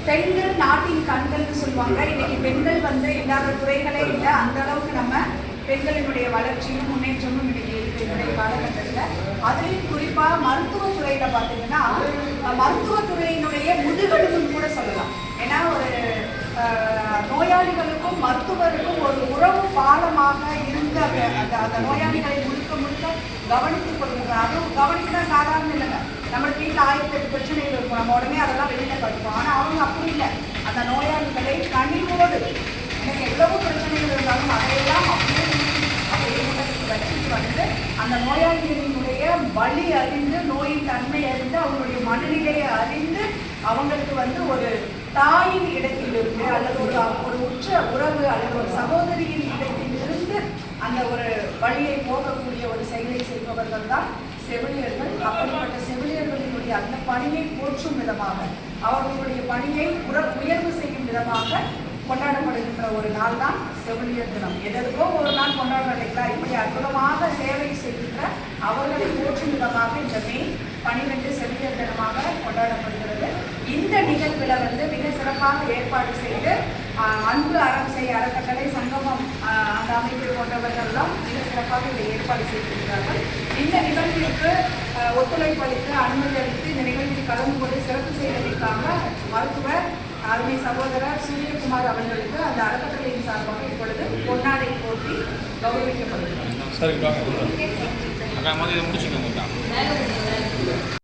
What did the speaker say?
பெண்கள் நாட்டின் கண்கள்னு சொல்லுவாங்க. இன்னைக்கு பெண்கள் இல்லாத துறைகளே இல்லை. அந்த அளவுக்கு நம்ம பெண்களினுடைய வளர்ச்சியும் முன்னேற்றமும் இன்னைக்கு இருக்கு இன்றைய காலகட்டத்தில். அதுலேயும் குறிப்பாக மருத்துவத்துறையில் பார்த்தீங்கன்னா மருத்துவத்துறையினுடைய முதுகெலும்புன்னு கூட சொல்லலாம். ஏன்னா ஒரு நோயாளிகளுக்கும் மருத்துவருக்கும் ஒரு உறவு பாலமாக இருந்த அந்த நோயாளிகளை முழுக்க முழுக்க கவனித்துக் கொள்ளுங்க. அதுவும் கவனிச்சுனா சாதாரண இல்லைங்க. நம்மளுக்கு வீட்டில் 1008 பிரச்சனைகள் இருக்கும். நம்ம உடனே அதெல்லாம் வெளியில் கட்டுவோம். ஆனால் அவங்க அப்படி இல்லை. அந்த நோயாளிகளை கனிவோடு எனக்கு எவ்வளவு பிரச்சனைகள் இருந்தாலும் அதையெல்லாம் அப்படியே வச்சுட்டு அந்த நோயாளிகளினுடைய வலி அறிந்து, நோயின் தன்மை அறிந்து, அவங்களுடைய மனநிலையை அறிந்து அவங்களுக்கு ஒரு தாயின் இடத்திலிருந்து அல்லது ஒரு உற்ற உறவு அல்லது ஒரு சகோதரியின் இடத்திலிருந்து அந்த ஒரு வழியை போகக்கூடிய ஒரு செயலை செய்பவர்கள் தான் செவிலியர்கள். அப்படிப்பட்ட செவிலியர்களினுடைய அந்த பணியை போற்றும் விதமாக, அவர்களுடைய பணியை உயர்வு செய்யும் விதமாக கொண்டாடப்படுகின்ற ஒரு நாள் தான் செவிலியர் தினம். எதற்கோ ஒரு நாள் கொண்டாடுறதுங்களா? இப்படி அற்புதமாக சேவை செய்கின்ற அவர்களை போற்றும் விதமாக இந்த மே 12 செவிலியர் தினமாக கொண்டாடப்படுகிறது. இந்த நிகழ்வில் மிக சிறப்பாக ஏற்பாடு செய்து அன்பு அறம் செய்ய அறக்கட்டளை சங்கமம் அந்த அமைப்பு போன்றவர்கள்லாம் மிக சிறப்பாக இதை ஏற்பாடு செய்திருக்கிறார்கள். இந்த நிகழ்விற்கு ஒத்துழைப்பு அளித்து அனுமதி அளித்து இந்த நிகழ்ச்சியில் கலந்து கொண்டு சிறப்பு செய்வதற்காக மருத்துவர் அருமை சகோதரர் சூரியகுமார் அவர்களுக்கு அந்த அறக்கட்டளையின் சார்பாக இப்பொழுது பொன்னாடை போட்டி கௌரவிக்கப்படுகிறது.